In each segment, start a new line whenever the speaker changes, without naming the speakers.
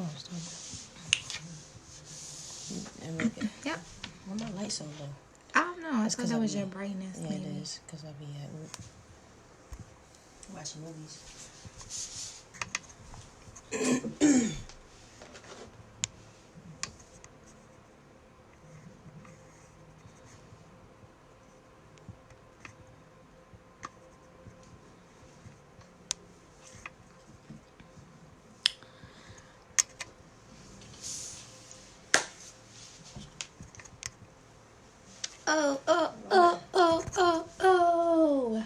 Oh, stop.
Yep.
Why my light so low?
I don't know. I thought that was your brightness.
Yeah,
maybe.
it is. Because I be at work watching movies.
Oh.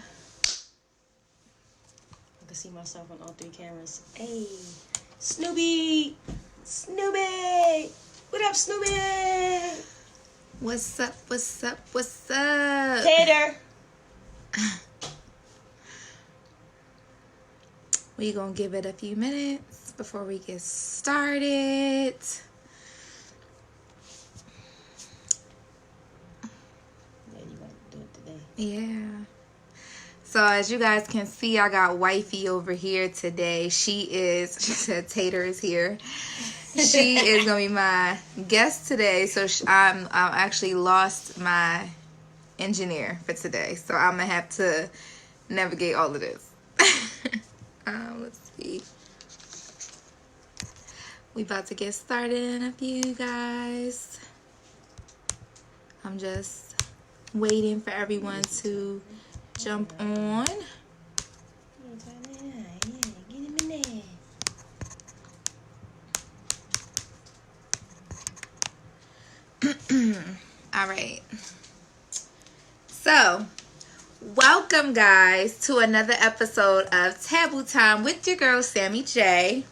I can see myself on all 3 cameras. Hey, Snoopy! Snoopy! What up, Snoopy?
What's up? What's up? What's up?
Tater!
We gonna give it a few minutes before we get started.
Yeah, you gotta do it today.
Yeah. So as you guys can see, I got wifey over here today. She said Tater is here. She is gonna be my guest today. So I actually lost my engineer for today. So I'm gonna have to navigate all of this. Let's see. We about to get started in a few, guys. I'm just waiting for everyone to jump on. All right. So, welcome, guys, to another episode of Tabu Time with your girl, Sammy J.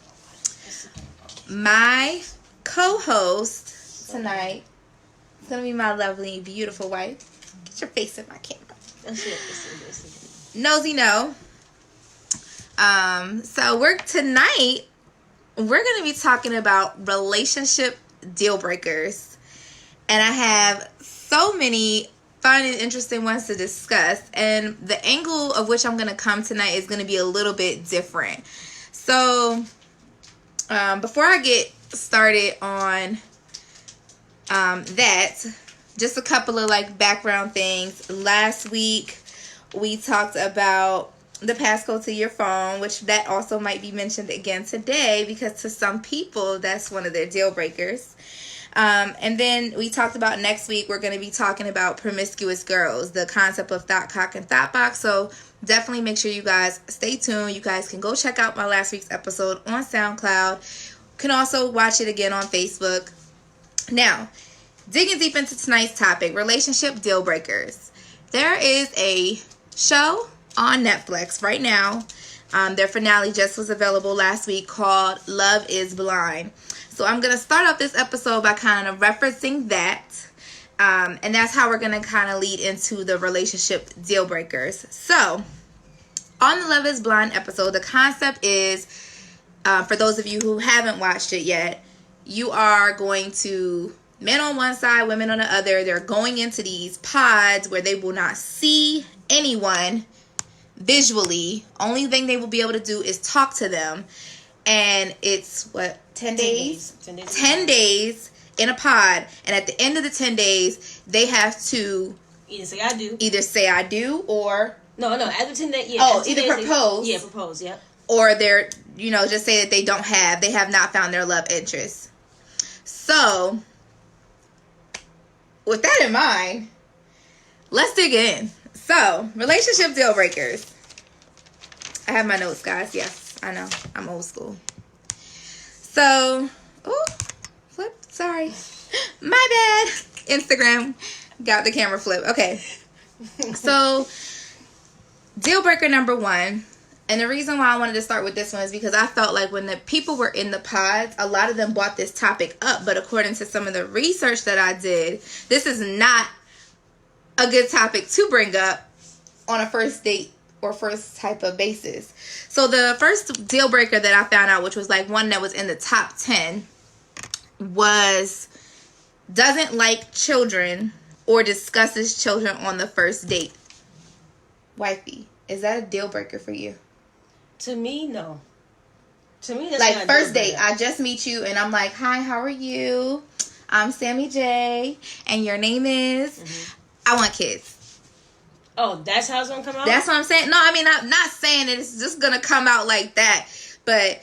My co-host tonight is going to be my lovely, beautiful wife. Get your face in my camera. Nosy No. So tonight we're going to be talking about relationship deal breakers. And I have so many fun and interesting ones to discuss. And the angle of which I'm going to come tonight is going to be a little bit different. So, before I get started on that, just a couple of background things. Last week, we talked about the passcode to your phone, which that also might be mentioned again today because to some people, that's one of their deal breakers. And then we talked about next week, we're going to be talking about promiscuous girls, the concept of thought cock and thought box. So definitely make sure you guys stay tuned. You guys can go check out my last week's episode on SoundCloud. You can also watch it again on Facebook. Now, digging deep into tonight's topic, relationship deal breakers. There is a show on Netflix right now. Their finale just was available last week called Love is Blind. So I'm going to start off this episode by kind of referencing that. And that's how we're going to kind of lead into the relationship deal breakers. So on the Love is Blind episode, the concept is, for those of you who haven't watched it yet, you are going to, men on one side, women on the other, they're going into these pods where they will not see anyone visually. Only thing they will be able to do is talk to them. And it's 10 days? 10 days in a pod. And at the end of the 10 days, they have to either say I do or
no, after 10 days, yeah.
Oh, either propose.
Propose, yep.
Or they're, just say that they have not found their love interest. So, with that in mind, let's dig in. So, relationship deal breakers. I have my notes, guys. Yes, I know. I'm old school. So, flip. Sorry. My bad. Instagram got the camera flip. Okay. So, deal breaker number 1. And the reason why I wanted to start with this one is because I felt like when the people were in the pods, a lot of them brought this topic up. But according to some of the research that I did, this is not a good topic to bring up on a first date or first type of basis. So the first deal breaker that I found out, which was one that was in the top 10, was doesn't like children or discusses children on the first date. Wifey, is that a deal breaker for you?
To me, no. To me, that's
like
not
first
deal
date.
breaker.
I just meet you and I'm like, hi, how are you? I'm Sammy J, and your name is. I want kids.
Oh, that's how it's gonna come out.
That's what I'm saying. No, I mean, I'm not saying that it's just gonna come out like that. But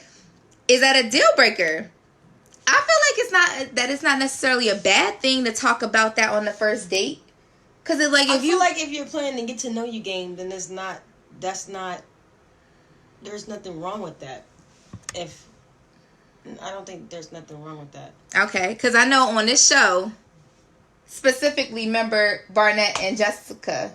is that a deal breaker? I feel like it's not necessarily a bad thing to talk about that on the first date. Cause it's like
I feel like if you're playing the get to know you game, then there's nothing wrong with that. I don't think there's nothing wrong with that.
Okay, because I know on this show, specifically, remember Barnett and Jessica,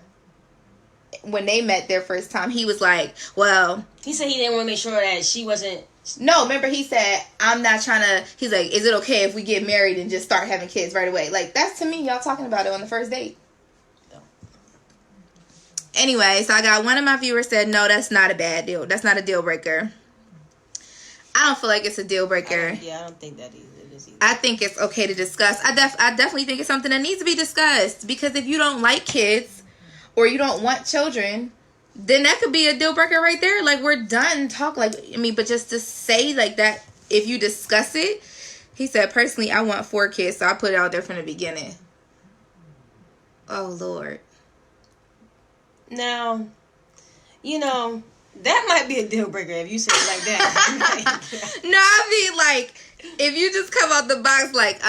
when they met their first time, he was like, well...
He said he didn't want to make sure that she wasn't...
No, remember he said, I'm not trying to... He's like, is it okay if we get married and just start having kids right away? Like, that's to me, y'all talking about it on the first date. No. Anyway, so I got one of my viewers said, no, that's not a bad deal. That's not a deal breaker. I don't feel like it's a deal breaker.
I don't think that it is either.
I think it's okay to discuss. I definitely think it's something that needs to be discussed. Because if you don't like kids or you don't want children, then that could be a deal breaker right there. Like, we're done talk. Like, I mean, but just to say like that, if you discuss it, he said, personally, I want 4 kids. So I put it out there from the beginning. Oh, Lord.
Now, that might be a deal breaker if you say it like that.
No, I mean, like, if you just come out the box like,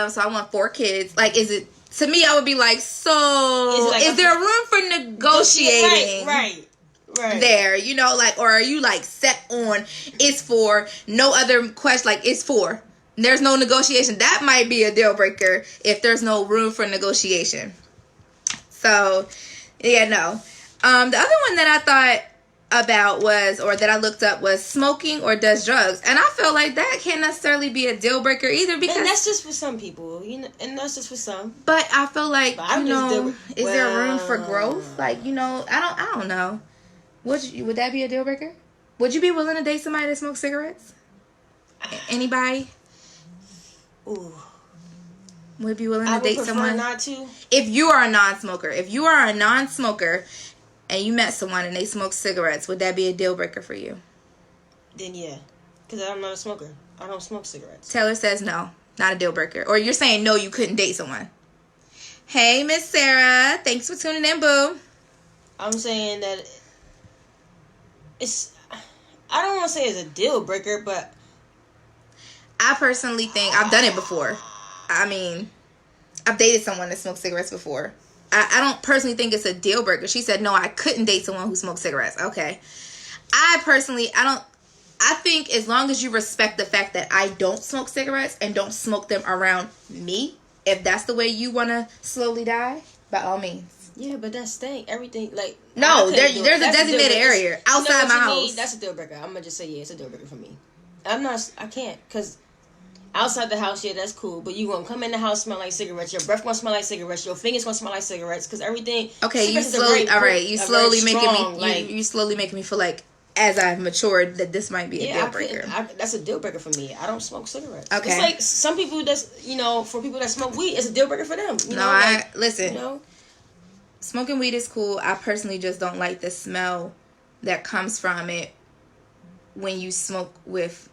so I want 4 kids. Like, is it, to me, I would be like, so, is there room for negotiating?
Right.
There, like, or are you, like, set on, it's for, no other question, like, it's for. There's no negotiation. That might be a deal breaker if there's no room for negotiation. So, yeah, no. The other one that I thought about that I looked up was smoking or does drugs, and I feel like that can't necessarily be a deal breaker either, because
and that's just for some people, and that's just for some.
But I feel like is there room for growth? Like, I don't know. Would that be a deal breaker? Would you be willing to date somebody that smokes cigarettes? Anybody?
Ooh.
Would be willing to date someone?
Not to.
If you are a non-smoker, and you met someone and they smoke cigarettes, would that be a deal breaker for you?
Then yeah. Because I'm not a smoker. I don't smoke cigarettes.
Taylor says no. Not a deal breaker. Or you're saying no, you couldn't date someone. Hey, Miss Sarah. Thanks for tuning in, boo.
I'm saying that I don't want to say it's a deal breaker, but
I personally think I've done it before. I mean, I've dated someone that smoked cigarettes before. I don't personally think it's a deal breaker. She said, no, I couldn't date someone who smoked cigarettes. Okay. I think as long as you respect the fact that I don't smoke cigarettes and don't smoke them around me, if that's the way you want to slowly die, by all means.
Yeah, but that's everything, like...
No, there's a designated area outside my house.
That's a deal breaker. I'm going to just say, yeah, it's a deal breaker for me. I can't, because... Outside the house, yeah, that's cool. But you gonna come in the house, smell like cigarettes. Your breath gonna smell like cigarettes. Your fingers gonna smell like cigarettes. Because everything.
Okay, you slowly making me feel like, as I've matured, that this might be a deal breaker.
That's a deal breaker for me. I don't smoke cigarettes.
Okay.
It's like some people for people that smoke weed, it's a deal breaker for them.
Listen. Smoking weed is cool. I personally just don't like the smell that comes from it when you smoke with,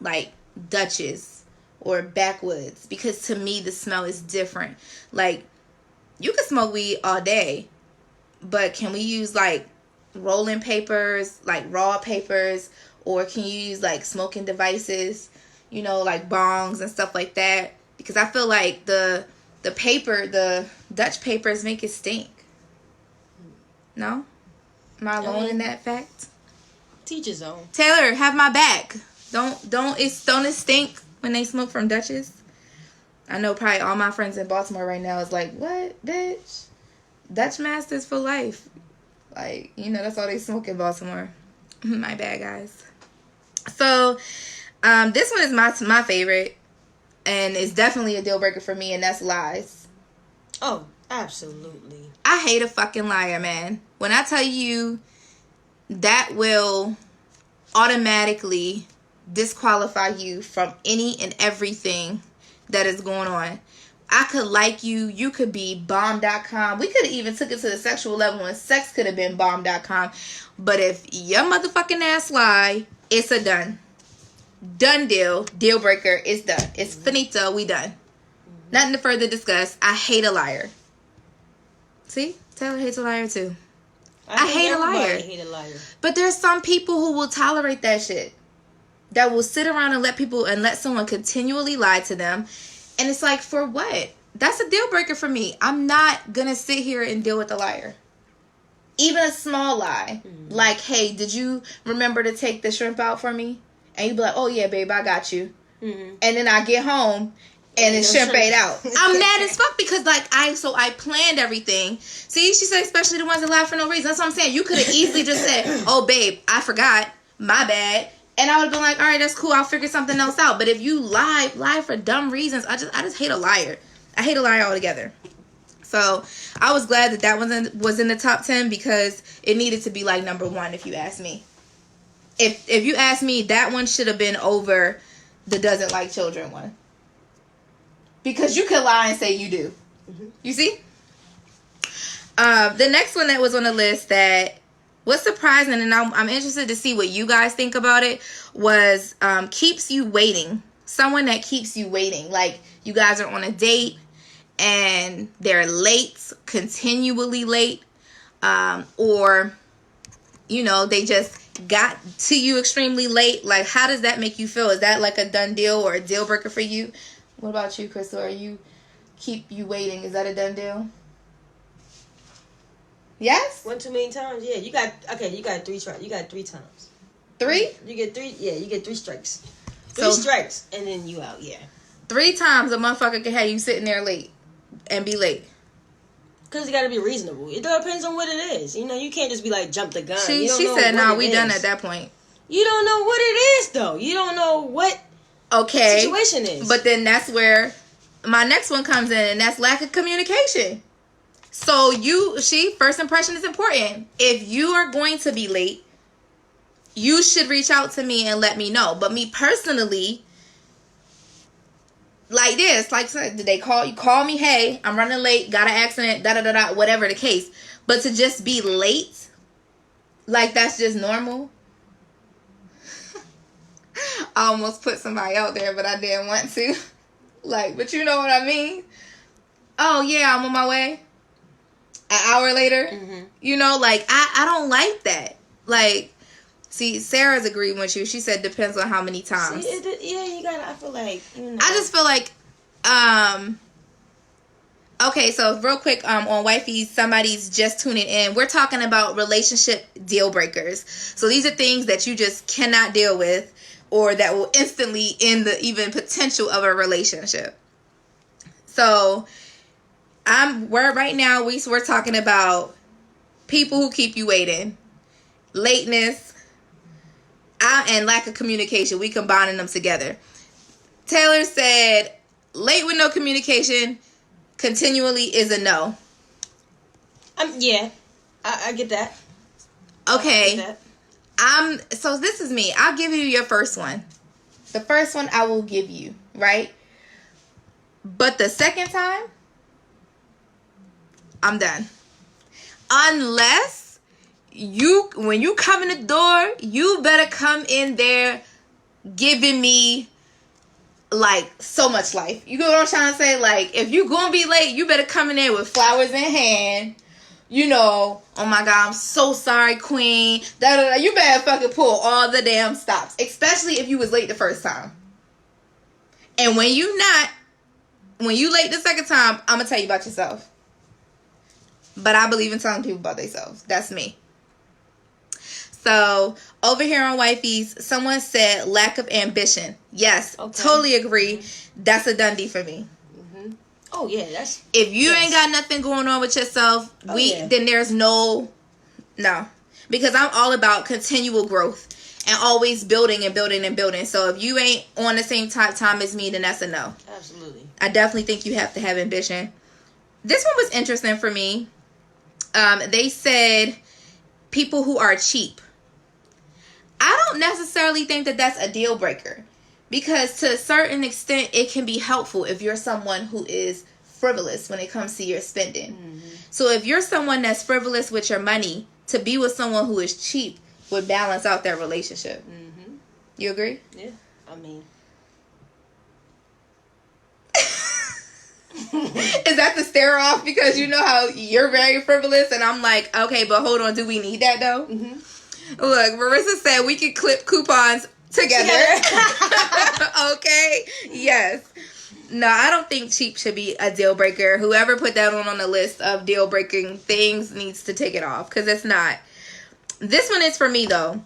like, Dutches or backwoods, because to me the smell is different. Like, you can smoke weed all day, but can we use like rolling papers, like raw papers, or can you use like smoking devices, like bongs and stuff like that? Because I feel like the Dutch papers make it stink. No? Am I alone in that fact?
Teach his own.
Taylor, have my back. Don't it stink when they smoke from Dutches? I know probably all my friends in Baltimore right now is like, what, bitch? Dutch Masters for life. Like, that's all they smoke in Baltimore. My bad, guys. So, this one is my favorite, and it's definitely a deal breaker for me, and that's lies.
Oh, absolutely.
I hate a fucking liar, man. When I tell you that will automatically disqualify you from any and everything that is going on. I could like you. You could be bomb.com. We could have even took it to the sexual level, and sex could have been bomb.com. But if your motherfucking ass lie, it's a done. done deal breaker is done. It's finito. We done. Nothing to further discuss. I hate a liar. See, Taylor hates a liar too. I hate a liar.
Hate a liar.
But there's some people who will tolerate that shit. That will sit around and let someone continually lie to them. And it's like, for what? That's a deal breaker for me. I'm not gonna sit here and deal with a liar. Even a small lie. Mm-hmm. Like, hey, did you remember to take the shrimp out for me? And you be like, oh yeah, babe, I got you. Mm-hmm. And then I get home and the shrimp ain't out. I'm mad as fuck because I planned everything. See, she said, especially the ones that lie for no reason. That's what I'm saying. You could have easily just said, oh babe, I forgot. My bad. And I would have been like, all right, that's cool. I'll figure something else out. But if you lie for dumb reasons, I just hate a liar. I hate a liar altogether. So I was glad that was in the top 10 because it needed to be like number 1 if you ask me. If you ask me, that one should have been over the doesn't like children one. Because you could lie and say you do. Mm-hmm. You see? The next one that was on the list that was surprising, and I'm interested to see what you guys think about it, was keeps you waiting. Someone that keeps you waiting. Like, you guys are on a date and they're late, continually late, or, you know, they just got to you extremely late. Like, how does that make you feel? Is that like a done deal or a deal breaker for you? What about you, Crystal? Keep you waiting? Is that a done deal? Yes?
One too many times? Yeah, you got 3 tries. You got 3 times.
3?
You get 3, yeah, you get 3 strikes. 3 strikes, and then you out, yeah.
3 times a motherfucker can have you sitting there late and be late.
Because you got to be reasonable. It depends on what it is. You know, you can't just be like, jump the gun.
She said, no, we done at that point.
You don't know what it is, though. You don't know what the situation is.
But then that's where my next one comes in, and that's lack of communication. So first impression is important. If you are going to be late, you should reach out to me and let me know. But me personally, like this, like did they call me, hey, I'm running late, got an accident, whatever the case. But to just be late, like that's just normal. I almost put somebody out there, but I didn't want to. Like, but you know what I mean? Oh yeah, I'm on my way. An hour later, mm-hmm. You know, like I don't like that. Like, see, Sarah's agreeing with you. She said depends on how many times.
See, yeah, you gotta. I feel like, you know.
I just feel like, okay, so real quick, on Wifey's, somebody's just tuning in. We're talking about relationship deal breakers. So these are things that you just cannot deal with, or that will instantly end the even potential of a relationship. So we're talking about people who keep you waiting, lateness, and lack of communication. We combining them together. Taylor said, late with no communication continually is a no.
Yeah, I get that.
Okay.
I get that.
So this is me. I'll give you your first one. The first one I will give you, right? But the second time, I'm done. Unless when you come in the door, you better come in there giving me like so much life. You know what I'm trying to say? Like, if you gonna be late, you better come in there with flowers in hand. You know, oh my God, I'm so sorry, queen. You better fucking pull all the damn stops. Especially if you was late the first time. And when you late the second time, I'm gonna tell you about yourself. But I believe in telling people about themselves. That's me. So, over here on Wifey's, someone said lack of ambition. Yes, okay. Totally agree. Mm-hmm. That's a dundee for me.
Mm-hmm. Oh, yeah.
If you ain't got nothing going on with yourself, then there's no. Because I'm all about continual growth and always building and building and building. So, if you ain't on the same time as me, then that's a no.
Absolutely.
I definitely think you have to have ambition. This one was interesting for me. They said people who are cheap. I don't necessarily think that that's a deal breaker, because to a certain extent it can be helpful if you're someone who is frivolous when it comes to your spending. Mm-hmm. So if you're someone that's frivolous with your money, to be with someone who is cheap would balance out their relationship. Mm-hmm. You agree?
Yeah. I mean.
Is that the stare off? Because you know how you're very frivolous, and I'm like, okay, but hold on, do we need that though? Mm-hmm. Look, Marissa said we could clip coupons together. Okay, yes. No, I don't think cheap should be a deal breaker. Whoever put that on the list of deal breaking things needs to take it off, because it's not. This one is for me though.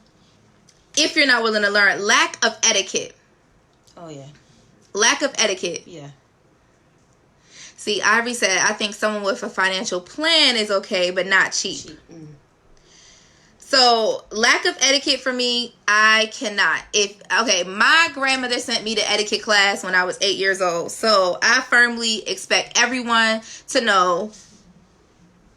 If you're not willing to learn, lack of etiquette.
Oh yeah.
Lack of etiquette.
Yeah.
See, Ivory said, I think someone with a financial plan is okay, but not cheap. Mm. So, lack of etiquette for me, I cannot. My grandmother sent me to etiquette class when I was 8 years old. So, I firmly expect everyone to know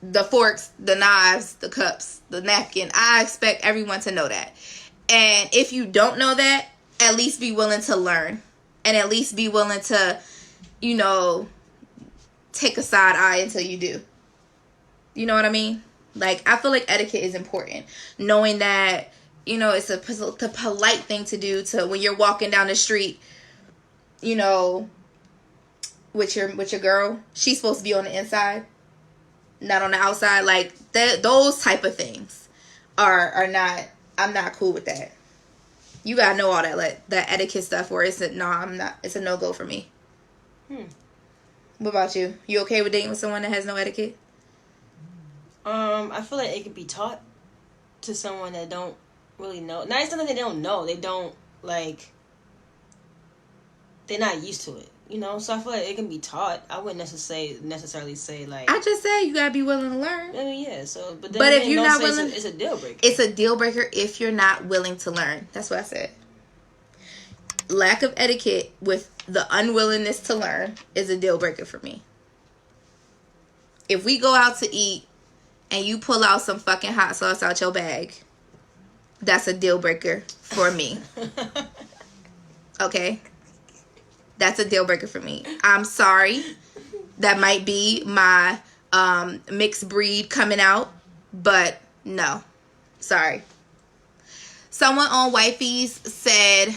the forks, the knives, the cups, the napkin. I expect everyone to know that. And if you don't know that, at least be willing to learn. And at least be willing to, take a side eye until you do. You know what I mean? Like, I feel like etiquette is important. Knowing that, it's a polite thing to do to when you're walking down the street, with your girl. She's supposed to be on the inside, not on the outside. Like, those type of things are not, I'm not cool with that. You gotta know all that etiquette stuff, or it's a no-go for me. What about you? You okay with dating with someone that has no etiquette?
I feel like it could be taught to someone that don't really know. Not it's something they don't know. They don't, they're not used to it, So I feel like it can be taught. I wouldn't necessarily say,
I just said you gotta be willing to learn.
I mean, yeah, so, but
if you're not willing...
It's a deal breaker.
It's a deal breaker if you're not willing to learn. That's what I said. Lack of etiquette with the unwillingness to learn is a deal breaker for me. If we go out to eat and you pull out some fucking hot sauce out your bag, that's a deal breaker for me. Okay? That's a deal breaker for me. I'm sorry. That might be my mixed breed coming out, but no. Sorry. Someone on Wifey's said...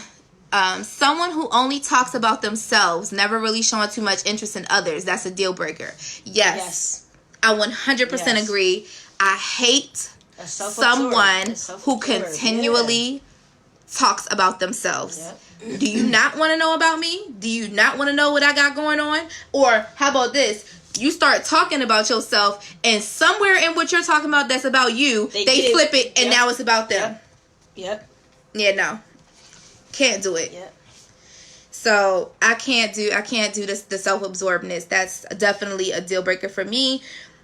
someone who only talks about themselves, never really showing too much interest in others, that's a deal breaker. Yes. I 100% agree. I hate someone who continually talks about themselves. Yep. Do you not want to know about me? Do you not want to know what I got going on? Or how about this? You start talking about yourself, and somewhere in what you're talking about that's about you, they flip it, and now it's about them.
Yep.
Yeah, no. Can't do it.
Yep.
So I can't do this, the self-absorbedness. That's definitely a deal breaker for me,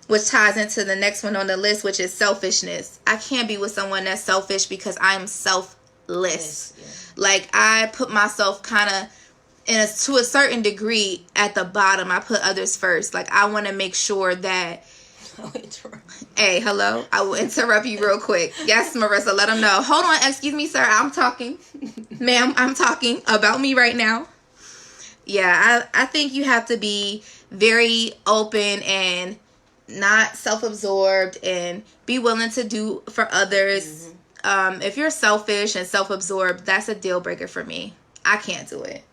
which ties into the next one on the list, which is selfishness. I can't be with someone that's selfish because I'm selfless. Yes, yeah. Like, I put myself kind of to a certain degree at the bottom. I put others first. Like, I want to make sure that... Hey, hello. I will interrupt you real quick. Yes, Marissa, let them know. Hold on, excuse me, sir. I'm talking. Ma'am, I'm talking about me right now. Yeah, I think you have to be very open and not self-absorbed and be willing to do for others. Mm-hmm. If you're selfish and self-absorbed, that's a deal breaker for me. I can't do it.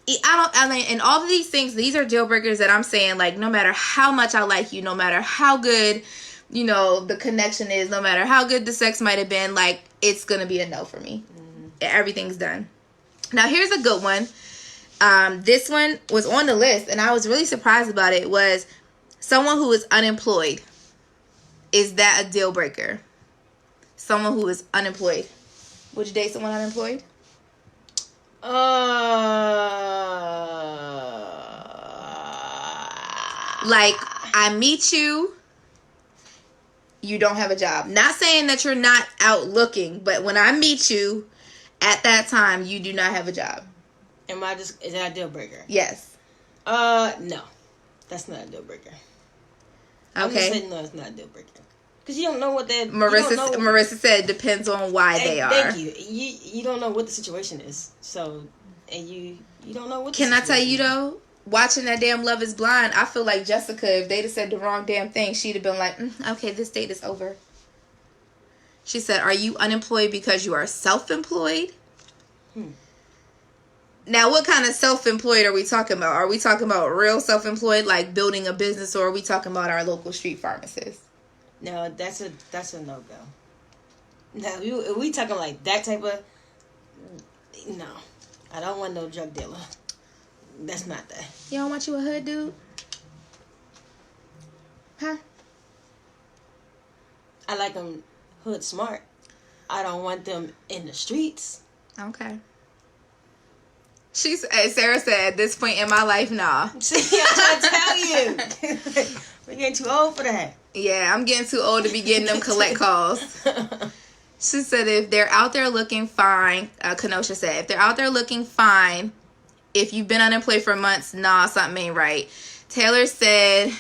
And all of these things, these are deal breakers that I'm saying, like, no matter how much I like you, no matter how good, the connection is, no matter how good the sex might have been, like, it's going to be a no for me. Mm-hmm. Everything's done. Now, here's a good one. This one was on the list, and I was really surprised about it, was someone who is unemployed. Is that a deal breaker? Someone who is unemployed. Would you date someone unemployed? Like, I meet you, you don't have a job. Not saying that you're not out looking, but when I meet you, at that time, you do not have a job.
Is that a deal breaker?
Yes.
No. That's not a deal breaker.
Okay.
I'm just saying no, it's not a deal breaker. Because you don't know what that...
Marissa said it depends on why they are.
Thank you. You don't know what the situation is. So, and you don't know what the situation is.
Can I tell you, though? Watching that damn Love is Blind, I feel like Jessica, if they'd have said the wrong damn thing, she'd have been like, okay, this date is over. She said, are you unemployed because you are self-employed? Now, what kind of self-employed are we talking about? Are we talking about real self-employed, like building a business, or are we talking about our local street pharmacist?
No, that's a no-go. No, we talking like that type of... No. I don't want no drug dealer. That's not that.
You don't want you a hood dude? Huh?
I like them hood smart. I don't want them in the streets.
Okay. Sarah said, at this point in my life, nah.
See, I'm trying to tell you. We're getting too old for that.
Yeah, I'm getting too old to be getting them collect calls. She said, if they're out there looking fine, Kenosha said, if they're out there looking fine, if you've been unemployed for months, nah, something ain't right. Taylor said,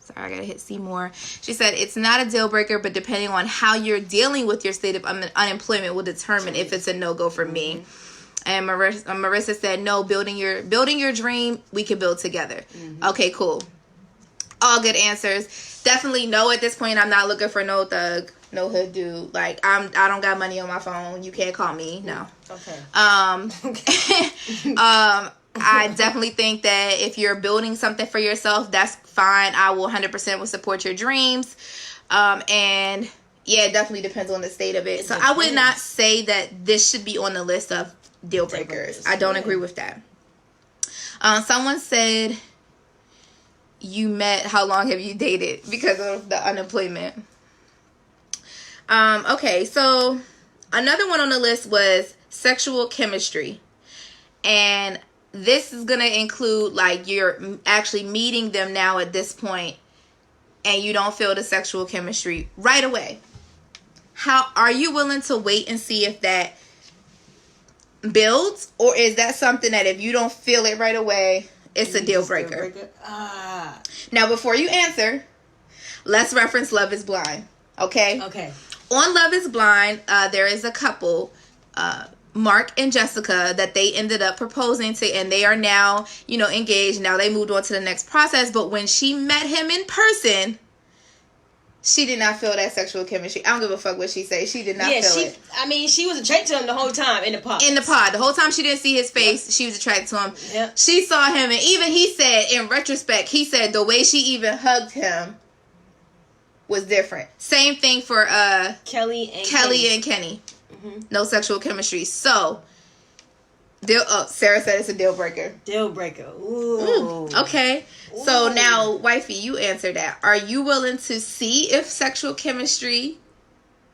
sorry, I gotta hit see more. She said, it's not a deal breaker, but depending on how you're dealing with your state of unemployment will determine if it's a no-go for me. And Marissa said, no, building your dream, we can build together. Okay, cool. All good answers. Definitely no at this point. I'm not looking for no thug, no hood dude. Like, I don't got money on my phone. You can't call me. No.
Okay.
I definitely think that if you're building something for yourself, that's fine. I will 100% will support your dreams. And yeah, it definitely depends on the state of it. So I would not say that this should be on the list of deal breakers. I don't agree with that. Someone said, you met, how long have you dated because of the unemployment? Okay, so another one on the list was sexual chemistry. And this is going to include, like, you're actually meeting them now at this point and you don't feel the sexual chemistry right away. How are you willing to wait and see if that builds, or is that something that if you don't feel it right away, it's a deal breaker? Now, before you answer, let's reference Love is Blind. Okay?
Okay.
On Love is Blind, there is a couple, Mark and Jessica, that they ended up proposing to, and they are now, engaged. Now they moved on to the next process. But when she met him in person, she did not feel that sexual chemistry. I don't give a fuck what she says. She did not feel it.
I mean, she was attracted to him the whole time in the pod.
The whole time she didn't see his face, she was attracted to him.
Yep.
She saw him, and even he said, in retrospect, the way she even hugged him was different. Same thing for
Kelly and Kenny.
Mm-hmm. No sexual chemistry. So, Sarah said it's a deal breaker.
Deal breaker. Ooh.
Okay. Ooh. So now, wifey, you answer that. Are you willing to see if sexual chemistry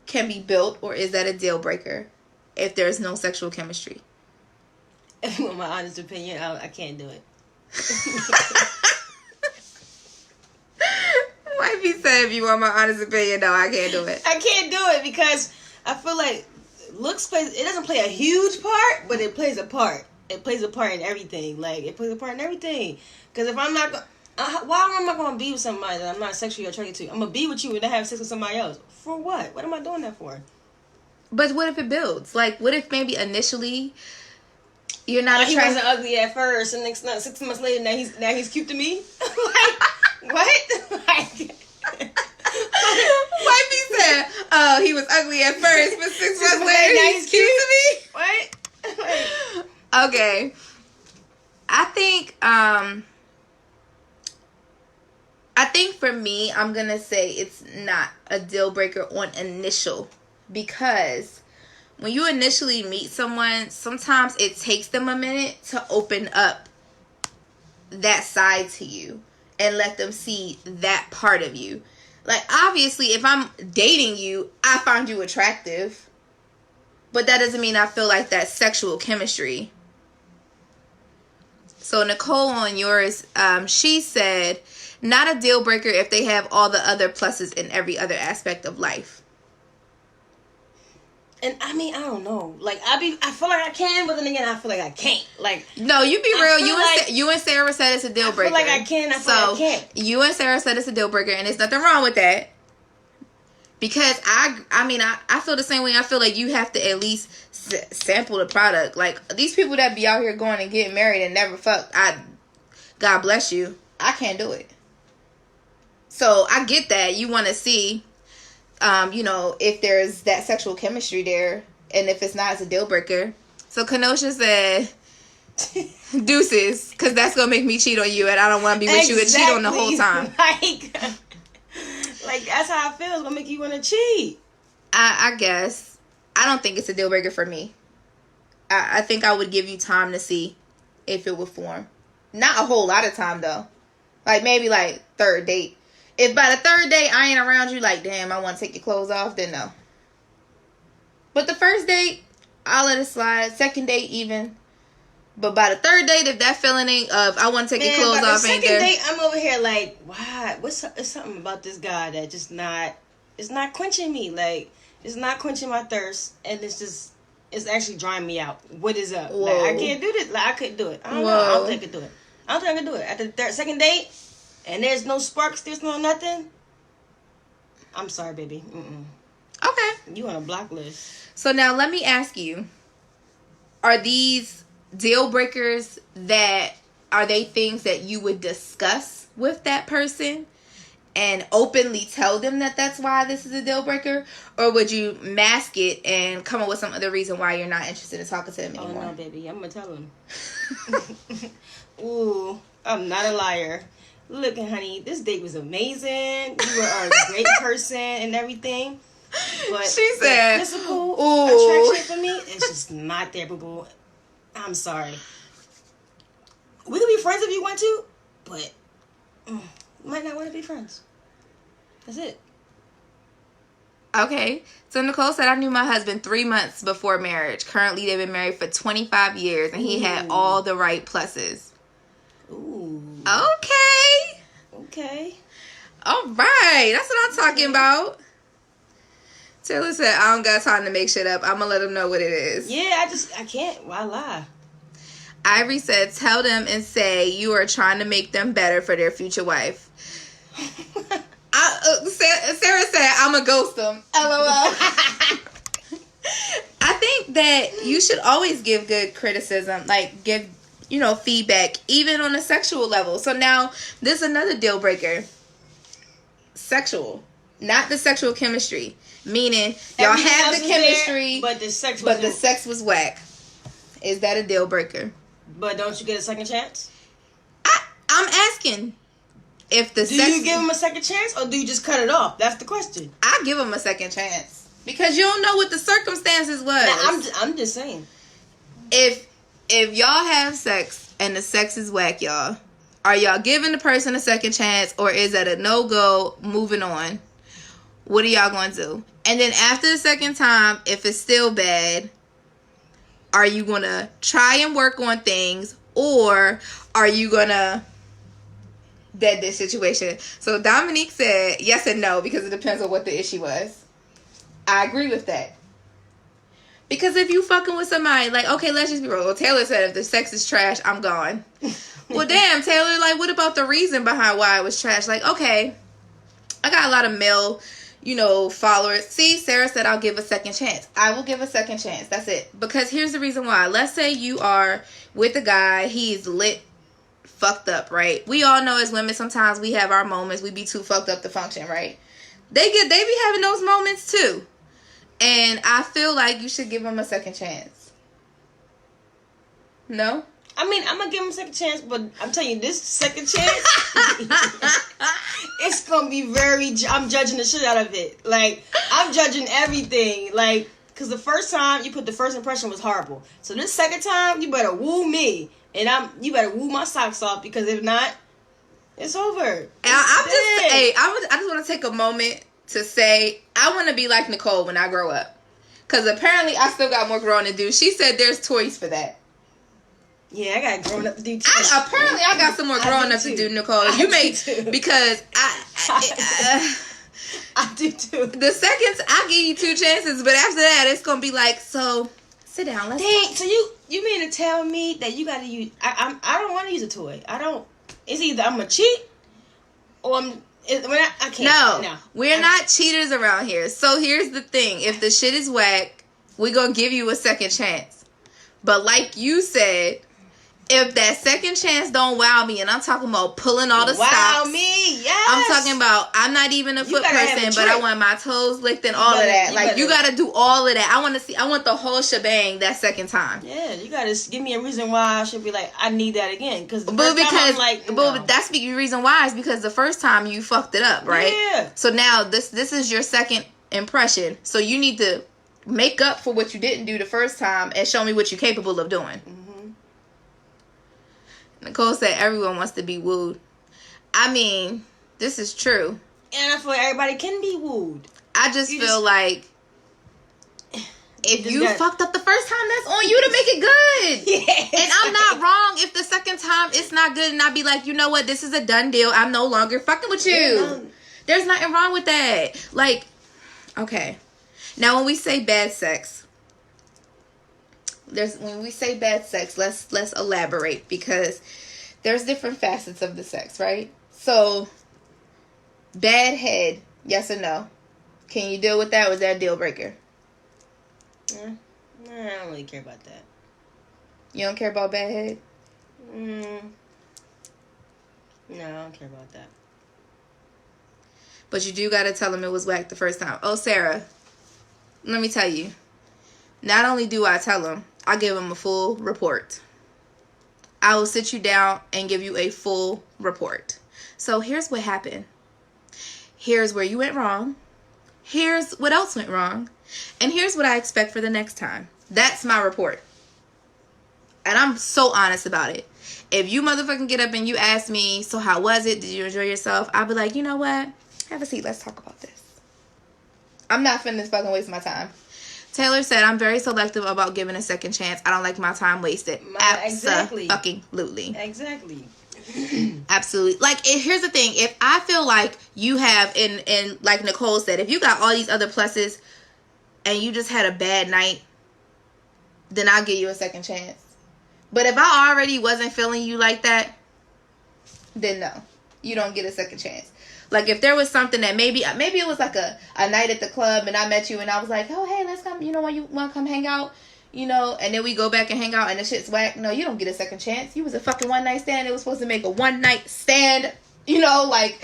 can be built, or is that a deal breaker if there's no sexual chemistry?
If you want my honest opinion, I can't do it.
Wifey said, if you want my honest opinion, no, I can't do it.
I can't do it because I feel like it doesn't play a huge part, but it plays a part. It plays a part in everything. Like, it plays a part in everything. Because if I'm not, why am I going to be with somebody that I'm not sexually attracted to? I'm going to be with you and then have sex with somebody else. For what? What am I doing that for?
But what if it builds? Like, what if maybe initially you're not
attracted? He wasn't ugly at first, and 6 months later, now he's cute to me? Like, what? Like...
Wifey said, oh, he was ugly at first, but 6 months later, he's cute to me?
What?
Okay. I think for me, I'm going to say it's not a deal breaker on initial, because when you initially meet someone, sometimes it takes them a minute to open up that side to you and let them see that part of you. Like, obviously, if I'm dating you, I find you attractive. But that doesn't mean I feel like that's sexual chemistry. So, Nicole, on yours, she said, not a deal breaker if they have all the other pluses in every other aspect of life.
And I mean, I don't know. Like, I feel like I can, but then again, I feel like I can't. Like,
no, you be real. You and Sarah said it's a deal breaker.
I feel like I can. I feel like I can't.
You and Sarah said it's a deal breaker, and there's nothing wrong with that. Because I feel the same way. I feel like you have to at least sample the product. Like, these people that be out here going and getting married and never fuck, God bless you. I can't do it. So I get that you want to see. If there's that sexual chemistry there, and if it's not, it's a deal breaker. So Kenosha said, Deuces, because that's gonna make me cheat on you, and I don't want to be with you and cheat on the whole time.
Like that's how I feel. It's gonna make you want to cheat.
I guess I don't think it's a deal breaker for me. I think I would give you time to see if it would form. Not a whole lot of time though. Like maybe like third date. If by the third date I ain't around you, like damn, I want to take your clothes off, then no. But the first date, I'll let it slide. Second date even. But by the third date, if that feeling ain't of I want to take your clothes off ain't there.
Second date, I'm over here like, why? It's something about this guy that just not. It's not quenching me. Like it's not quenching my thirst, and it's actually drying me out. What is up? Like I can't do this. Like I couldn't do it. I don't know. I don't think I could do it. I don't think I could do it. After the second date, and there's no sparks, there's no nothing. I'm sorry, baby.
Okay.
You on a block list.
So now let me ask you, are these deal breakers are they things that you would discuss with that person and openly tell them that that's why this is a deal breaker? Or would you mask it and come up with some other reason why you're not interested in talking to them anymore?
Oh, no, baby. I'm going to tell them. Ooh, I'm not a liar. Look, honey, this date was amazing. You were a great person and everything. But
she said,
physical attraction for me, it's just not there, boo-boo. I'm sorry. We could be friends if you want to, but you might not want to be friends. That's it.
Okay. So Nicole said, I knew my husband 3 months before marriage. Currently, they've been married for 25 years, and he had all the right pluses.
Ooh.
Okay. All right. That's what I'm talking about. Taylor said, I don't got time to make shit up. I'm going to let him know what it is.
Yeah, I can't. Why lie?
Ivory said, tell them and say you are trying to make them better for their future wife. Sarah said, I'm going to ghost them. LOL. I think that you should always give good criticism. Like, give, feedback, even on a sexual level. So now, this is another deal breaker. Sexual. Not the sexual chemistry. Meaning, y'all have the chemistry,
there, but the
sex was whack. Is that a deal breaker?
But don't you get a second chance?
I'm asking if the
Do you give him a second chance, or do you just cut it off? That's the question.
I give him a second chance because you don't know what the circumstances was.
Now, I'm just saying.
If y'all have sex and the sex is whack, y'all, are y'all giving the person a second chance, or is that a no-go, moving on? What are y'all going to do? And then after the second time, if it's still bad, are you going to try and work on things, or are you going to dead this situation? So Dominique said yes and no because it depends on what the issue was. I agree with that. Because if you fucking with somebody, like, okay, let's just be real. Well, Taylor said if the sex is trash, I'm gone. Well, damn, Taylor, like, what about the reason behind why it was trash? Like, okay, I got a lot of male followers. See, Sarah said I'll give a second chance. I will give a second chance. That's it. Because here's the reason why. Let's say you are with a guy. He's lit, fucked up, right? We all know as women, sometimes we have our moments. We be too fucked up to function, right? They be having those moments too. And I feel like you should give him a second chance. No?
I mean, I'm going to give him a second chance, but I'm telling you, this second chance, it's going to be I'm judging the shit out of it. Like, I'm judging everything. Like, because the first time, the first impression was horrible. So this second time, you better woo me. And you better woo my socks off, because if not, it's over.
I just want to take a moment to say, I want to be like Nicole when I grow up. Because apparently I still got more growing to do. She said there's toys for that.
Yeah, I got growing up to do too.
Apparently, I got some more growing up to do, Nicole. You may, because
I do too.
The seconds I give you 2 chances, but after that, it's gonna be like, so sit down. Let's.
Dang. So you mean to tell me that you gotta use? I don't want to use a toy. I don't. It's either I'm gonna cheat, or I can't.
No, we're not cheaters around here. So here's the thing: if the shit is whack, we're gonna give you a second chance. But like you said, if that second chance don't wow me, and I'm talking about pulling all the stops.
Wow me, yes.
I'm talking about I'm not even a foot person, but I want my toes licked and all of that. Like you gotta do all of that. I want the whole shebang that second time.
Yeah, you gotta give me a reason why I should be like, I need that again. Because the first time I'm like, no.
But that's the reason why is because the first time you fucked it up, right?
Yeah.
So now this is your second impression. So you need to make up for what you didn't do the first time and show me what you're capable of doing. Mm-hmm. Nicole said everyone wants to be wooed. I mean, this is true.
And I feel like everybody can be wooed.
I just feel like if you fucked up the first time, that's on you to make it good. Yes. And I'm not wrong if the second time it's not good and I be like, you know what, this is a done deal. I'm no longer fucking with you. Yeah. There's nothing wrong with that. Like, okay. Now when we say bad sex, let's elaborate, because there's different facets of the sex, right? So bad head, yes or no? Can you deal with that? Was that a deal breaker?
I don't really care about that.
You don't care about bad head?
No, I don't care about that.
But you do gotta tell him it was whack the first time. Oh, Sarah, let me tell you. Not only do I tell him, I give him a full report. I will sit you down and give you a full report. So here's what happened. Here's where you went wrong. Here's what else went wrong. And here's what I expect for the next time. That's my report. And I'm so honest about it. If you motherfucking get up and you ask me, so how was it? Did you enjoy yourself? I'll be like, you know what? Have a seat. Let's talk about this. I'm not finna fucking waste my time. Taylor said, I'm very selective about giving a second chance. I don't like my time wasted.
Exactly.
Absolutely.
Exactly.
Absolutely. Like, here's the thing. If I feel like you have, and like Nicole said, if you got all these other pluses and you just had a bad night, then I'll give you a second chance. But if I already wasn't feeling you like that, then no. You don't get a second chance. Like, if there was something that maybe it was like a night at the club and I met you and I was like, oh, hey, let's come, you want to come hang out, and then we go back and hang out and the shit's whack. No, you don't get a second chance. You was a fucking one night stand. It was supposed to make a one night stand, like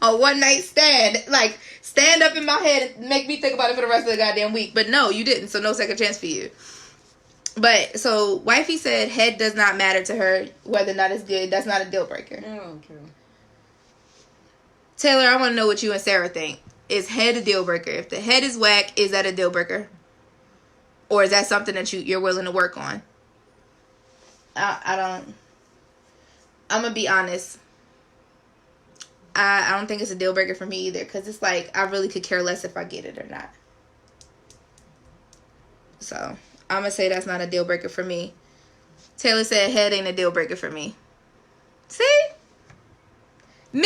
a one night stand. Like, stand up in my head and make me think about it for the rest of the goddamn week. But no, you didn't. So no second chance for you. But, so, wifey said head does not matter to her, whether or not it's good. That's not a deal breaker.
I don't care.
Taylor, I want to know what you and Sarah think. Is head a deal breaker? If the head is whack, is that a deal breaker? Or is that something that you're willing to work on? I'm going to be honest. I don't think it's a deal breaker for me either. Because it's like, I really could care less if I get it or not. So, I'm going to say that's not a deal breaker for me. Taylor said head ain't a deal breaker for me. See? Men,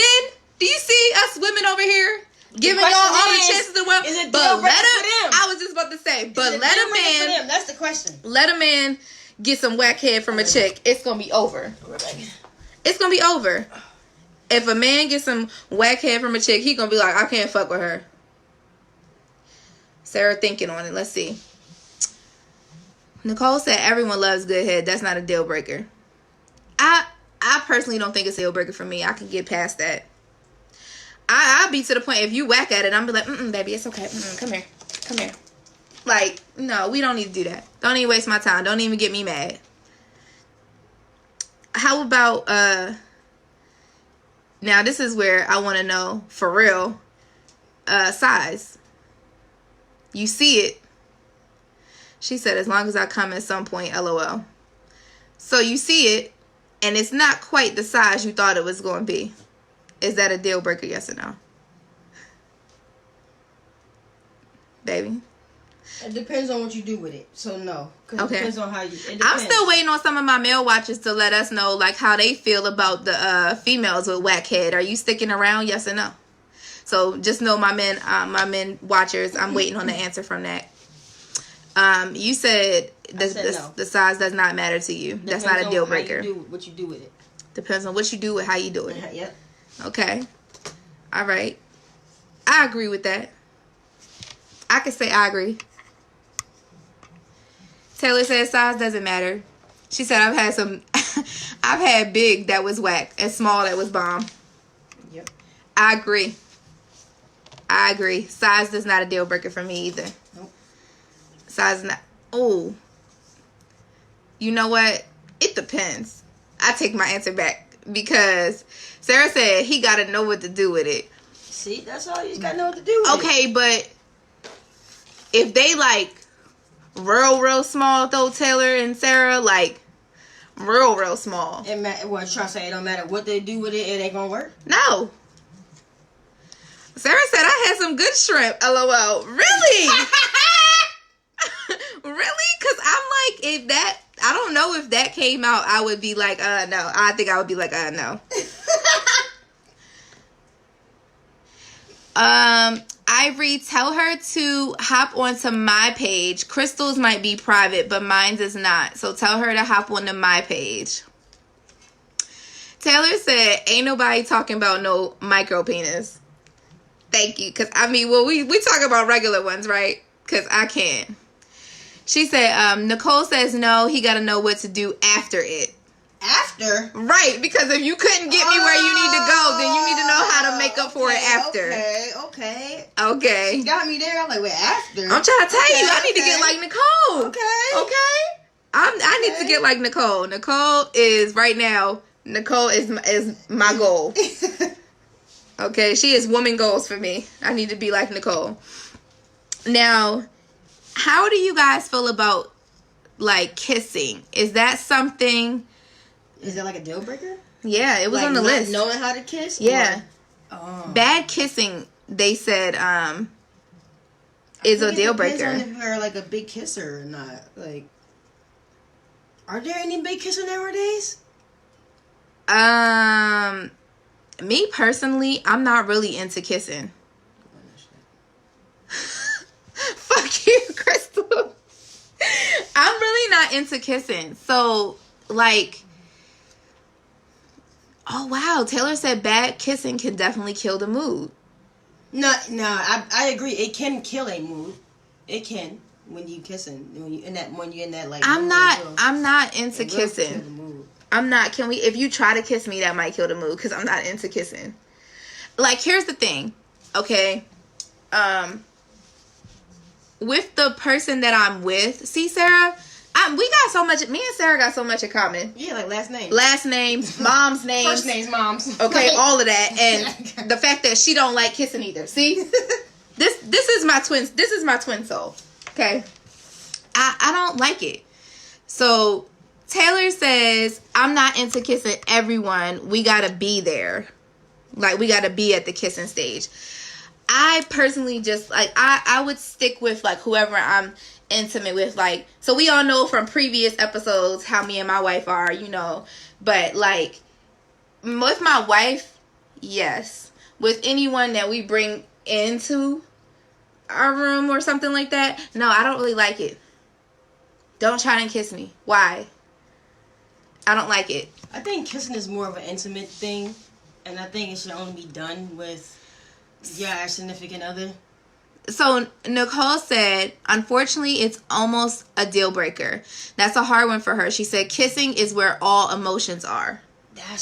do you see us women over here giving y'all all the chances in the world?
Is it deal breaker for them?
I was just about to say, but let a man.
That's the question.
Let a man get some whack head from a chick. It's gonna be over. It's gonna be over. If a man gets some whack head from a chick, he gonna be like, I can't fuck with her. Sarah thinking on it. Let's see. Nicole said everyone loves good head. That's not a deal breaker. I personally don't think it's a deal breaker for me. I can get past that. I'll be to the point, if you whack at it, I'm be like, baby, it's okay. Come here. Like, no, we don't need to do that. Don't even waste my time. Don't even get me mad. How about, now this is where I want to know, for real, size. You see it. She said, as long as I come at some point, LOL. So you see it, and it's not quite the size you thought it was going to be. Is that a deal breaker, yes or no? Baby?
It depends on what you do with it. So, no. Okay. It depends on how you...
I'm still waiting on some of my male watchers to let us know, like, how they feel about the females with whack head. Are you sticking around, yes or no? So, just know my men watchers, I'm waiting on the answer from that. You said the size does not matter to you. That's not a deal breaker.
What you do with it.
Depends on what you do with how you do it.
Yep.
Okay. All right. I agree with that. I can say I agree. Taylor says size doesn't matter. She said, I've had some, I've had big that was whack and small that was bomb.
Yep.
I agree. Size is not a deal breaker for me either.
Nope.
Size is not. Oh. You know what? It depends. I take my answer back because Sarah said he got to know what to do with it.
See, that's all. You just got to know what to do with it.
Okay, but if they like real small though, Taylor and Sarah, like real small.
What trying to say? It don't matter what they do with it, it ain't gonna work.
No. Sarah said I had some good shrimp. LOL. Really? Really? Because I'm like, if that, I don't know if that came out, I would be like, no. I think I would be like, no. Ivory, tell her to hop onto my page. Crystal's might be private, but mine's is not. So tell her to hop onto my page. Taylor said, ain't nobody talking about no micro penis. Thank you. Because, I mean, well, we talk about regular ones, right? Because I can't. She said, Nicole says no, he got to know what to do after it.
After?
Right, because if you couldn't get me where you need to go, then you need to know how to make up for it after. Okay.
She got me there. I'm like, wait, after?
I'm trying to tell you, I need to get like Nicole.
Okay.
I need to get like Nicole. Nicole is, right now, Nicole is my goal. Okay, she is woman goals for me. I need to be like Nicole. Now, how do you guys feel about, like, kissing? Is that something...
Is that like a deal breaker?
Yeah, it was
like
on the list.
Knowing how to kiss?
Yeah.
Or,
bad kissing, they said, is a deal breaker.
It depends on if you're like a big kisser or not. Like, are there any big kissers nowadays?
Me personally, I'm not really into kissing. Fuck you, Crystal. I'm really not into kissing. So, like, oh wow, Taylor said bad kissing can definitely kill the mood.
No, I agree. It can kill a mood. It can when you kissing when you're in that like.
I'm not into kissing.
Kill the mood.
I'm not. If you try to kiss me, that might kill the mood because I'm not into kissing. Like, here's the thing, okay? With the person that I'm with, see, Sarah, we got so much. Me and Sarah got so much in common.
Yeah, like last
names, mom's names,
first names, moms.
Okay, all of that, and the fact that she don't like kissing either. See, this is my twin. This is my twin soul. Okay, I don't like it. So Taylor says I'm not into kissing everyone. We gotta be there, like we gotta be at the kissing stage. I personally just like I would stick with like whoever I'm intimate with, like, so we all know from previous episodes how me and my wife are, you know, but like with my wife, yes. With anyone that we bring into our room or something like that, no, I don't really like it. Don't try and kiss me. Why? I don't like it.
I think kissing is more of an intimate thing, and I think it should only be done with your significant other.
So Nicole said, unfortunately, it's almost a deal breaker. That's a hard one for her. She said, kissing is where all emotions are.
Yeah.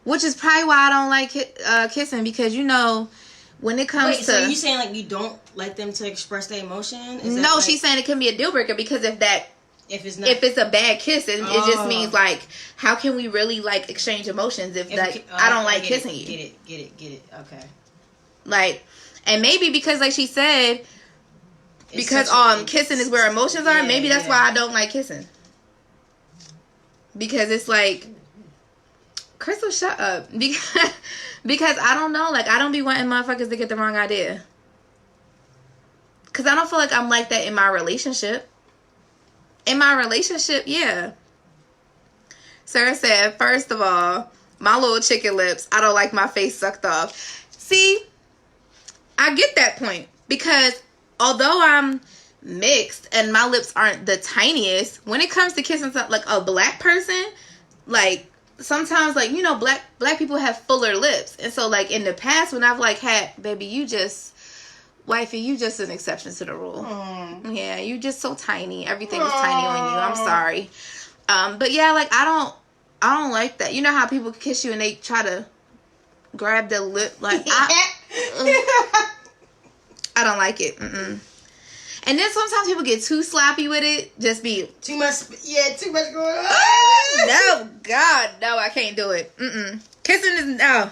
Which is probably why I don't like kissing, because, you know, when it comes to...
so you saying, like, you don't like them to express their emotion?
No, like... she's saying it can be a deal breaker, because if it's a bad kiss, it just means, like, how can we really, like, exchange emotions if like, I don't like kissing you?
Get it. Okay.
Like... And maybe because, like she said, because kissing is where emotions are, maybe that's why I don't like kissing. Because it's like, Crystal, shut up. Because I don't know, like, I don't be wanting motherfuckers to get the wrong idea. Because I don't feel like I'm like that in my relationship. In my relationship, yeah. Sarah said, first of all, my little chicken lips, I don't like my face sucked off. See? I get that point, because although I'm mixed and my lips aren't the tiniest, when it comes to kissing like a black person, like sometimes, like, you know, black people have fuller lips, and so like in the past when I've like had, baby, you just Wifey, you just an exception to the rule. Yeah, you just so tiny. Everything is
Aww.
tiny on you. I'm sorry. But yeah, like I don't like that. You know how people kiss you and they try to grab their lip? Like I don't like it. Mm-mm. And then sometimes people get too sloppy with it. Just be
too much going on.
No, God, no, I can't do it. Mm-mm. Kissing is no.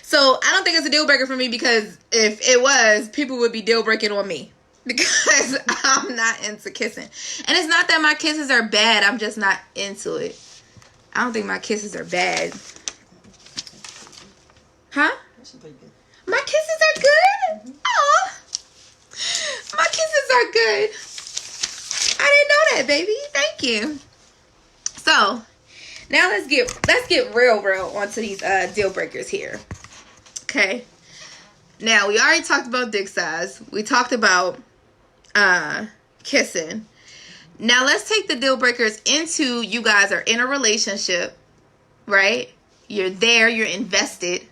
So I don't think it's a deal breaker for me, because if it was, people would be deal breaking on me, because I'm not into kissing. And it's not that my kisses are bad. I'm just not into it. I don't think my kisses are bad. Huh? My kisses are good? Aw. My kisses are good. I didn't know that, baby. Thank you. So now let's get real onto these deal breakers here. Okay. Now we already talked about dick size. We talked about kissing. Now let's take the deal breakers into, you guys are in a relationship, right? You're there, you're invested,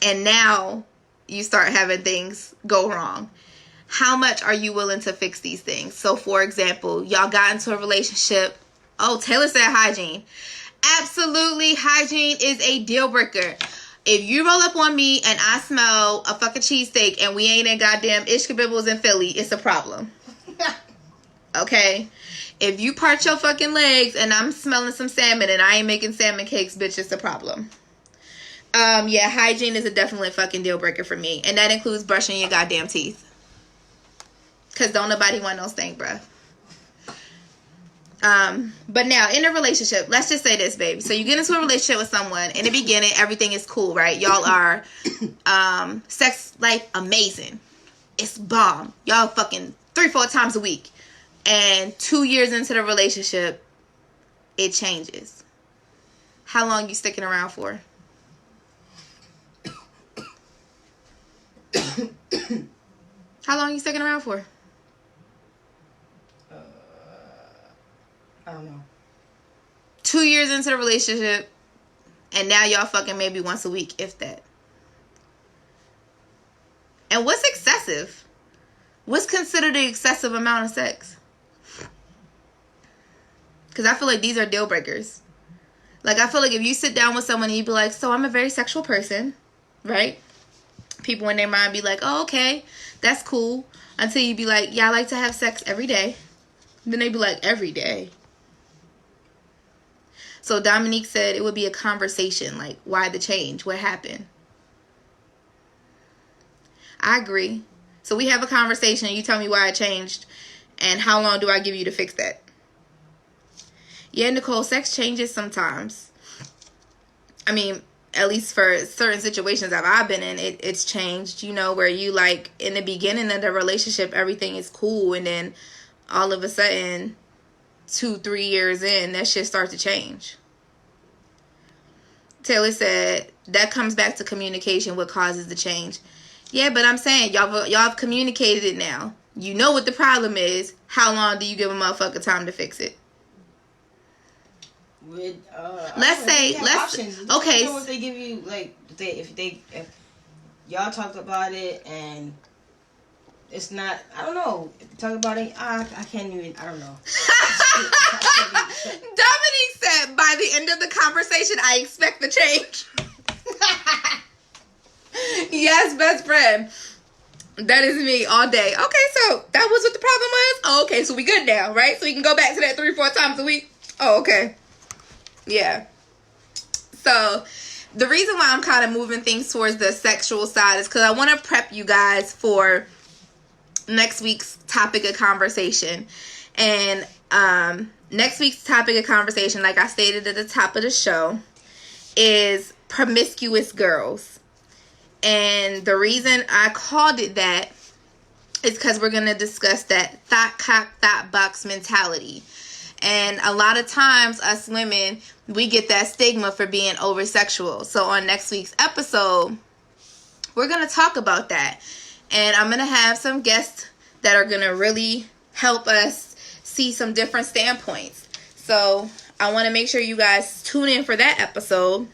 and now you start having things go wrong. How much are you willing to fix these things? So for example, y'all got into a relationship. Oh, Taylor said hygiene. Absolutely, hygiene is a deal breaker. If you roll up on me and I smell a fucking cheesesteak and we ain't in goddamn Ishkabibbles in Philly, it's a problem. Okay? If you part your fucking legs and I'm smelling some salmon and I ain't making salmon cakes, bitch, it's a problem. Yeah, hygiene is a definitely fucking deal breaker for me. And that includes brushing your goddamn teeth. Because don't nobody want no stank breath. But now in a relationship, let's just say this, baby. So you get into a relationship with someone. In the beginning, everything is cool, right? Y'all are sex life amazing. It's bomb. Y'all fucking 3-4 times a week. And 2 years into the relationship, it changes. How long you sticking around for? How long you sticking around for?
I don't know.
2 years into the relationship, and now y'all fucking maybe once a week, if that. And what's excessive? What's considered an excessive amount of sex? Because I feel like these are deal breakers. Like, I feel like if you sit down with someone and you be like, so I'm a very sexual person, right? People in their mind be like, oh, okay, that's cool. Until you be like, yeah, I like to have sex every day. Then they be like, every day. So Dominique said it would be a conversation. Like, why the change? What happened? I agree. So we have a conversation and you tell me why it changed. And how long do I give you to fix that? Yeah, Nicole, sex changes sometimes. I mean, at least for certain situations that I've been in, it's changed. You know, where you like, in the beginning of the relationship, everything is cool. And then all of a sudden, 2-3 years in, that shit starts to change. Taylor said, that comes back to communication, what causes the change. Yeah, but I'm saying, y'all have communicated it now. You know what the problem is. How long do you give a motherfucker time to fix it?
With,
let's say, okay.
What they give you, like, if y'all talked about it and it's not, I don't know. If you talk about it, I can't even, I don't know.
Dominique said, by the end of the conversation, I expect the change. Yes, best friend. That is me all day. Okay, so that was what the problem was? Oh, okay, so we good now, right? So we can go back to that 3-4 times a week? Oh, okay. Yeah. So the reason why I'm kind of moving things towards the sexual side is because I want to prep you guys for next week's topic of conversation. And next week's topic of conversation, like I stated at the top of the show, is promiscuous girls. And the reason I called it that is because we're going to discuss that thought cock, thought box mentality. And a lot of times, us women, we get that stigma for being over-sexual. So on next week's episode, we're going to talk about that. And I'm going to have some guests that are going to really help us see some different standpoints. So I want to make sure you guys tune in for that episode.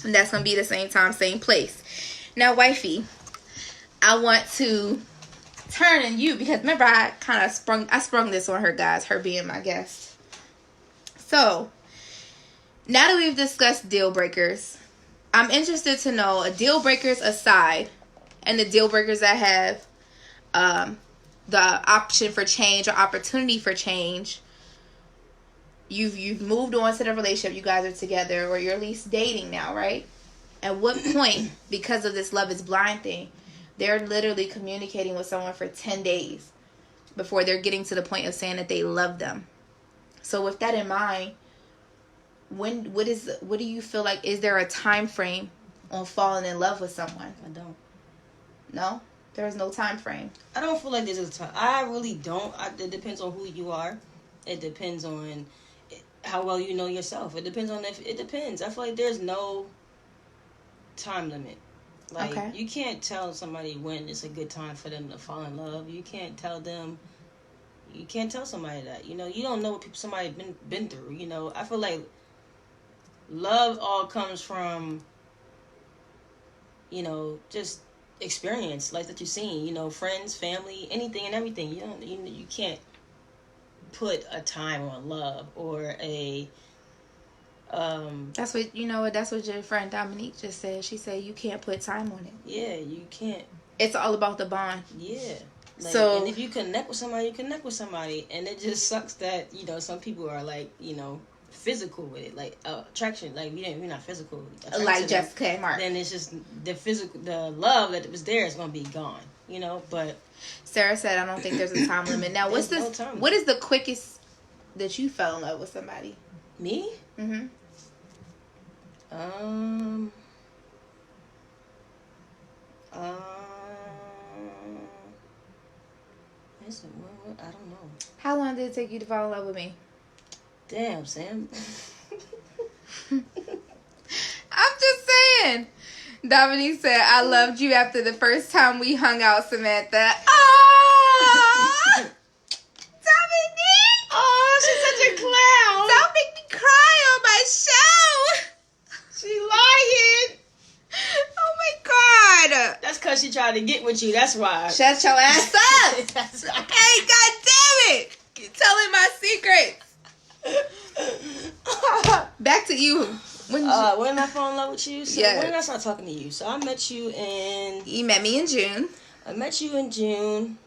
And that's going to be the same time, same place. Now, wifey, I want to turning you, because remember I kind of sprung this on her, guys, her being my guest. So now that we've discussed deal breakers, I'm interested to know, deal breakers aside, and the deal breakers that have the option for change or opportunity for change. You've moved on to the relationship, you guys are together, or you're at least dating now, right? At what point, because of this love is blind thing, they're literally communicating with someone for 10 days before they're getting to the point of saying that they love them. So with that in mind, what do you feel like, is there a time frame on falling in love with someone?
I don't.
No? There's no time frame.
I don't feel like there's a time. I really don't. It depends on who you are. It depends on how well you know yourself. It depends on it depends. I feel like there's no time limit. Like, okay. You can't tell somebody when it's a good time for them to fall in love. You can't tell somebody that. You know, you don't know what somebody been through. You know, I feel like love all comes from, you know, just experience, like that you've seen, you know, friends, family, anything and everything. You can't put a time on love or a
that's what your friend Dominique just said. She said you can't put time on it.
Yeah, you can't.
It's all about the bond.
Yeah. Like,
so,
and if you connect with somebody, you connect with somebody, and it just sucks that, you know, some people are like, you know, physical with it, like attraction, like you're not physical,
like Jessica and Mark.
Then it's just the love that was there is gonna be gone, you know. But
Sarah said, I don't think there's a time limit. Now, what is the quickest that you fell in love with somebody?
Me?
Mm-hmm.
I don't know.
How long did it take you to fall in love with me?
Damn, Sam.
I'm just saying. Dominique said, I loved you after the first time we hung out, Samantha. Oh! Dominique!
Oh, she's such a clown.
Don't make me cry on my show.
She lying.
Oh my God.
That's because she tried to get with you. That's why.
Shut your ass up.
That's right.
Hey, God damn it. You're telling my secrets. Back to you. When
I fall in love with you? So
yeah.
When did I start talking to you? So I met you in...
You met me in June.
I met you in June.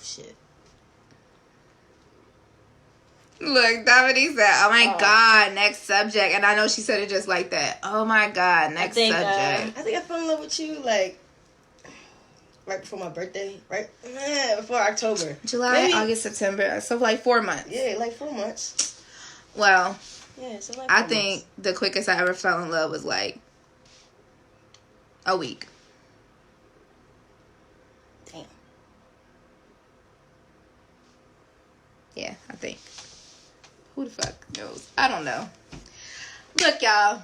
Shit.
Look, Dominique said, oh my God, next subject. And I know she said it just like that. Oh my God, next subject.
I think I fell in love with you like right before my birthday, right? Yeah, before October.
July, maybe. August, September. So like 4 months.
Yeah, like 4 months.
Well,
yeah, so like
I think the quickest I ever fell in love was like a week.
Damn.
Yeah, I think. Who the fuck knows? I don't know. Look, y'all.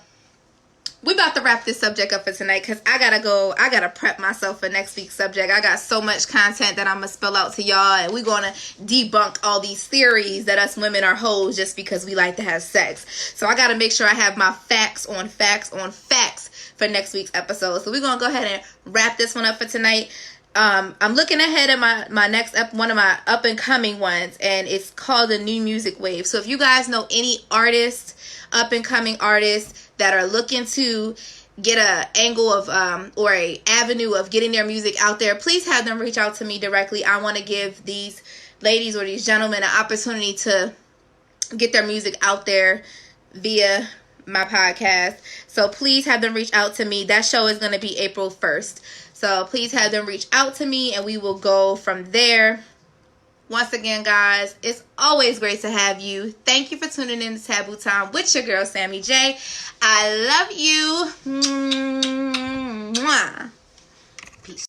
We about to wrap this subject up for tonight because I gotta prep myself for next week's subject. I got so much content that I'm gonna spill out to y'all, and we're gonna debunk all these theories that us women are hoes just because we like to have sex. So I gotta make sure I have my facts on facts on facts for next week's episode. So we're gonna go ahead and wrap this one up for tonight. I'm looking ahead at my next one of my up and coming ones, and it's called the New Music Wave. So if you guys know any artists, up and coming artists that are looking to get a angle of or a avenue of getting their music out there, please have them reach out to me directly. I want to give these ladies or these gentlemen an opportunity to get their music out there via my podcast. So please have them reach out to me. That show is going to be April 1st. So please have them reach out to me and we will go from there. Once again, guys, it's always great to have you. Thank you for tuning in to Taboo Time with your girl, Sammy J. I love you.